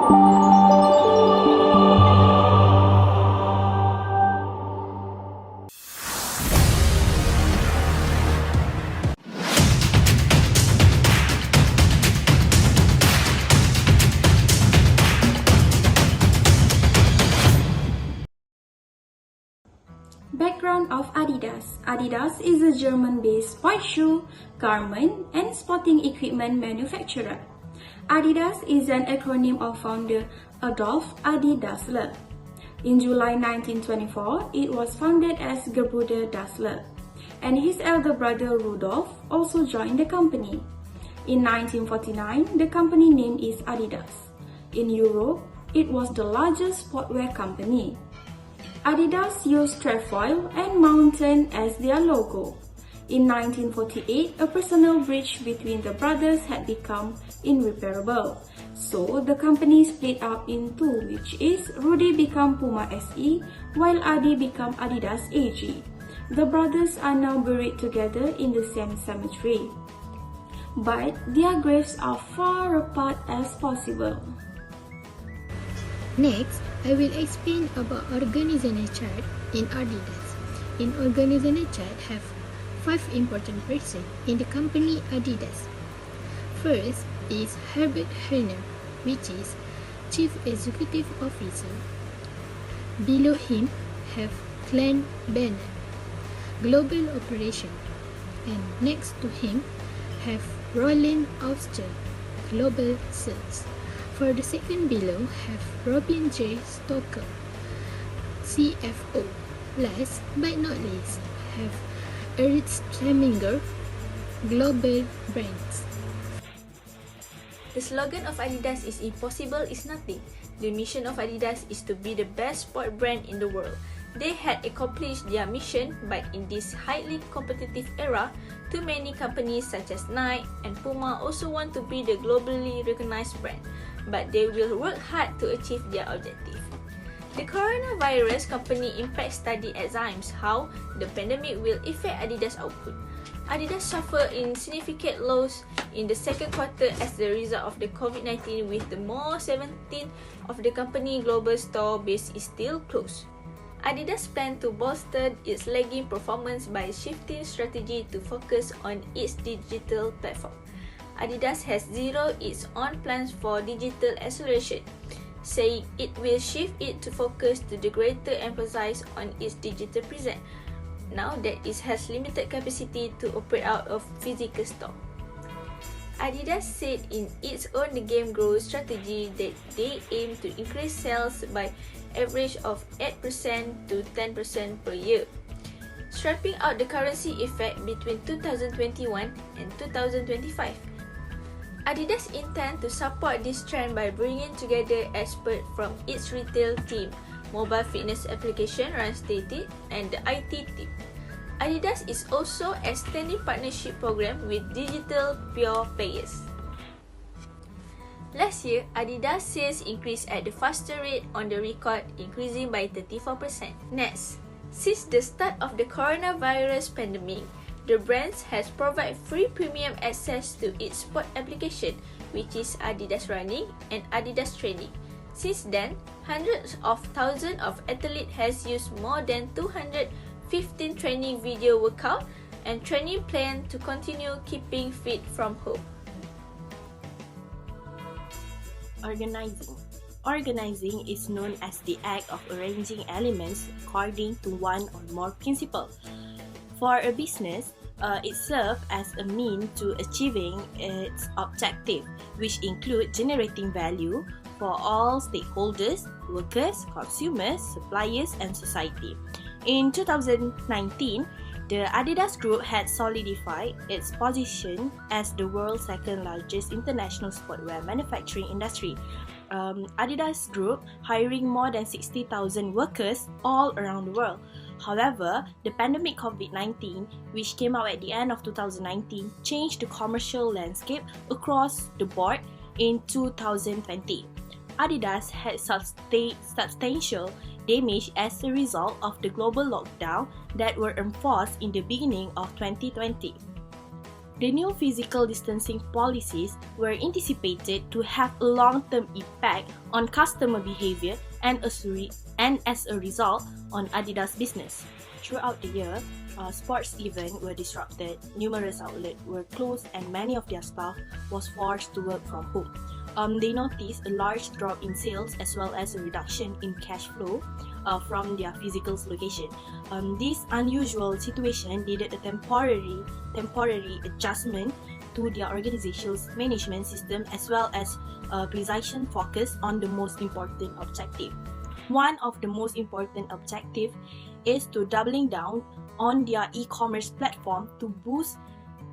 Background of Adidas. Adidas is a German-based sports shoe, garment, and sporting equipment manufacturer. Adidas is an acronym of founder Adolf Adi Dassler. In July 1924, it was founded as Gebruder Dassler, and his elder brother Rudolf also joined the company. In 1949, the company name is Adidas. In Europe, it was the largest sportswear company. Adidas used trefoil and mountain as their logo. In 1948, a personal breach between the brothers had become irreparable. So, the company split up in two, which is Rudy became Puma SE, while Adi became Adidas AG. The brothers are now buried together in the same cemetery, but their graves are far apart as possible. Next, I will explain about organizational chart in Adidas. In organizational chart have 5 important persons in the company Adidas. First is Herbert Herner, which is Chief Executive Officer. Below him have Glenn Bennett, Global Operation, and next to him have Roland Auster, Global Sales. For the second below have Robin J. Stoker, CFO. Last but not least have Eric Streminger, Global Brands. The slogan of Adidas is "Impossible is nothing." The mission of Adidas is to be the best sport brand in the world. They had accomplished their mission, but in this highly competitive era, too many companies such as Nike and Puma also want to be the globally recognized brand, but they will work hard to achieve their objective. The coronavirus company impact study examines how the pandemic will affect Adidas output. Adidas suffered in significant loss in the second quarter as the result of the COVID-19, with the more 17 of the company global store base is still closed. Adidas planned to bolster its lagging performance by shifting strategy to focus on its digital platform. Adidas has zeroed its own plans for digital acceleration, saying it will shift it to focus to the greater emphasis on its digital presence, now that it has limited capacity to operate out of physical store. Adidas said in its own game growth strategy that they aim to increase sales by average of 8% to 10% per year, stripping out the currency effect between 2021 and 2025. Adidas intends to support this trend by bringing together experts from its retail team, mobile fitness application Run-Static, and the IT team. Adidas is also extending partnership program with digital pure players. Last year, Adidas sales increased at the faster rate on the record, increasing by 34%. Next, since the start of the coronavirus pandemic, the brand has provided free premium access to its sport application, which is Adidas Running and Adidas Training. Since then, hundreds of thousands of athletes has used more than 215 training video workout and training plan to continue keeping fit from home. Organizing is known as the act of arranging elements according to one or more principles. For a business, it serves as a means to achieving its objective, which include generating value for all stakeholders, workers, consumers, suppliers, and society. In 2019, the Adidas Group had solidified its position as the world's second largest international sportswear manufacturing industry. Adidas Group hiring more than 60,000 workers all around the world. However, the pandemic COVID-19, which came out at the end of 2019, changed the commercial landscape across the board in 2020. Adidas had substantial damage as a result of the global lockdown that were enforced in the beginning of 2020. The new physical distancing policies were anticipated to have a long-term impact on customer behavior and as a result on Adidas business. Throughout the year, sports events were disrupted, numerous outlets were closed, and many of their staff was forced to work from home. They noticed a large drop in sales as well as a reduction in cash flow from their physical location. This unusual situation needed a temporary adjustment to their organization's management system as well as a precision focus on the most important objective. One of the most important objectives is to doubling down on their e-commerce platform to boost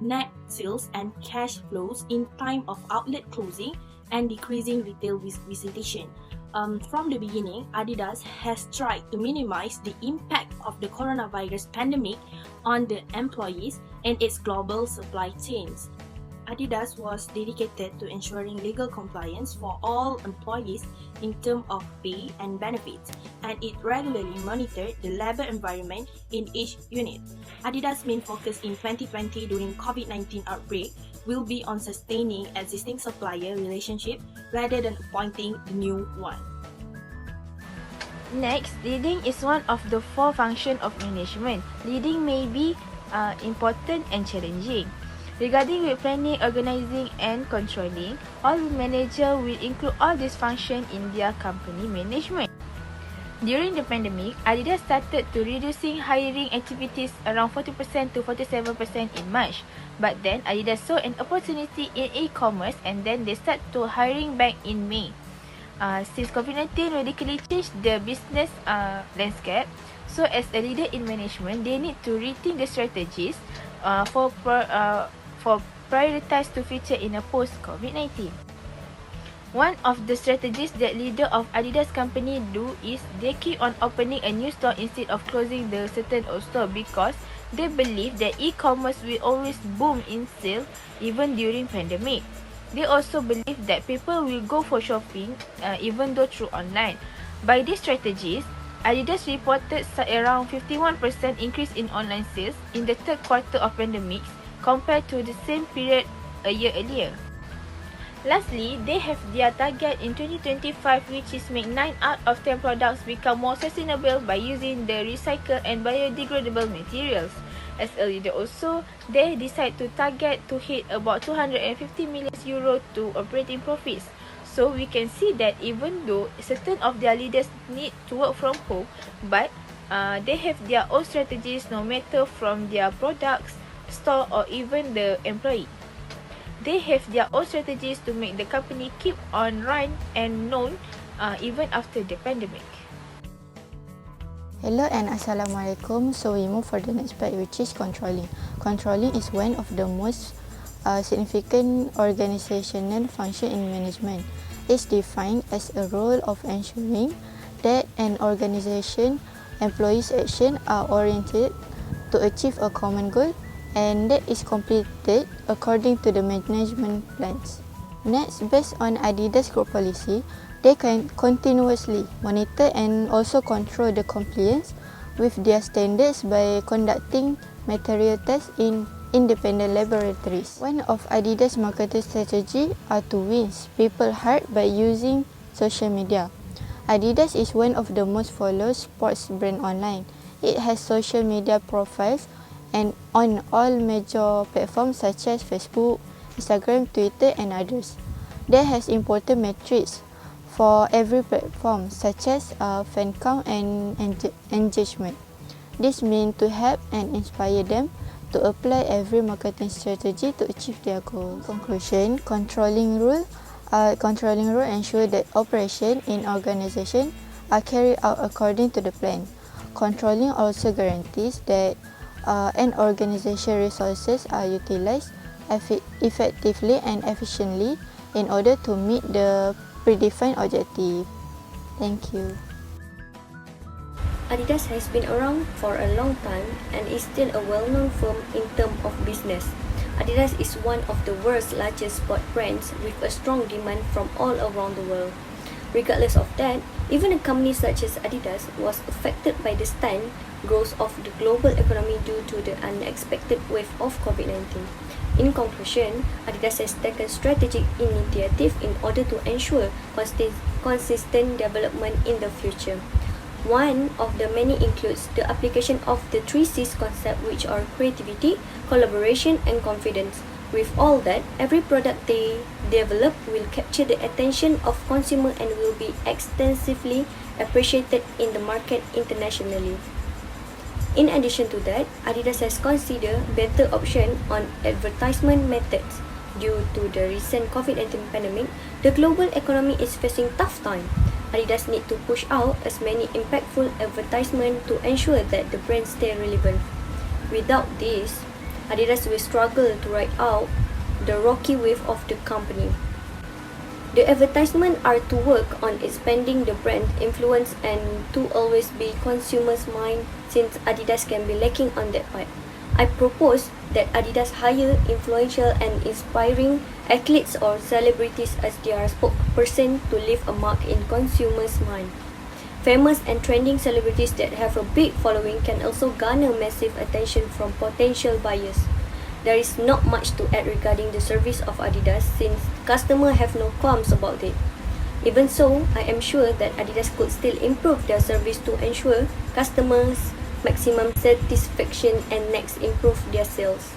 net sales and cash flows in time of outlet closing and decreasing retail visitation. From the beginning, Adidas has tried to minimize the impact of the coronavirus pandemic on the employees and its global supply chains. Adidas was dedicated to ensuring legal compliance for all employees in terms of pay and benefits, and it regularly monitored the labor environment in each unit. Adidas' main focus in 2020 during COVID-19 outbreak will be on sustaining existing supplier relationship rather than appointing the new one. Next, leading is one of the 4 functions of management. Leading may be important and challenging. Regarding with planning, organizing, and controlling, all manager will include all these functions in their company management. During the pandemic, Adidas started to reducing hiring activities around 40% to 47% in March. But then, Adidas saw an opportunity in e-commerce and then they start to hiring back in May. Since COVID-19 radically changed the business landscape, so as a leader in management, they need to rethink the strategies for prioritize to feature in a post-COVID-19. One of the strategies that leader of Adidas company do is they keep on opening a new store instead of closing the certain old store because they believe that e-commerce will always boom in sale even during pandemic. They also believe that people will go for shopping even though through online. By these strategies, Adidas reported around 51% increase in online sales in the third quarter of pandemic compared to the same period a year earlier. Lastly, they have their target in 2025, which is make 9 out of 10 products become more sustainable by using the recycled and biodegradable materials. As a leader also, they decide to target to hit about 250 million euro to operating profits. So we can see that even though certain of their leaders need to work from home, but they have their own strategies no matter from their products, store or even the employee. They have their own strategies to make the company keep on run and known even after the pandemic. Hello and Assalamualaikum. So we move for the next part, which is controlling. Controlling is one of the most significant organizational function in management. It's defined as a role of ensuring that an organization employees' actions are oriented to achieve a common goal and that is completed according to the management plans. Next, based on Adidas group policy, they can continuously monitor and also control the compliance with their standards by conducting material tests in independent laboratories. One of Adidas' marketing strategy are to win people's heart by using social media. Adidas is one of the most followed sports brand online. It has social media profiles and on all major platforms such as Facebook, Instagram, Twitter and others. They has important metrics for every platform such as fan count and engagement. This means to help and inspire them to apply every marketing strategy to achieve their goals. Conclusion, controlling rule ensure that operation in organization are carried out according to the plan. Controlling also guarantees that an organization resources are utilized effectively and efficiently in order to meet the predefined objective. Thank you. Adidas has been around for a long time and is still a well-known firm in terms of business. Adidas is one of the world's largest sport brands with a strong demand from all around the world. Regardless of that, even a company such as Adidas was affected by the stunned growth of the global economy due to the unexpected wave of COVID-19. In conclusion, Adidas has taken strategic initiative in order to ensure consistent development in the future. One of the many includes the application of the 3Cs concept, which are creativity, collaboration, and confidence. With all that, every product they develop will capture the attention of consumer and will be extensively appreciated in the market internationally. In addition to that, Adidas has considered better option on advertisement methods. Due to the recent COVID-19 pandemic, the global economy is facing tough time. Adidas need to push out as many impactful advertisement to ensure that the brand stay relevant. Without this, Adidas will struggle to ride out the rocky wave of the company. The advertisement are to work on expanding the brand influence and to always be consumers' mind, since Adidas can be lacking on that part. I propose that Adidas hire influential and inspiring athletes or celebrities as their spokesperson to leave a mark in consumers' mind. Famous and trending celebrities that have a big following can also garner massive attention from potential buyers. There is not much to add regarding the service of Adidas since customers have no qualms about it. Even so, I am sure that Adidas could still improve their service to ensure customers maximum satisfaction and next improve their sales.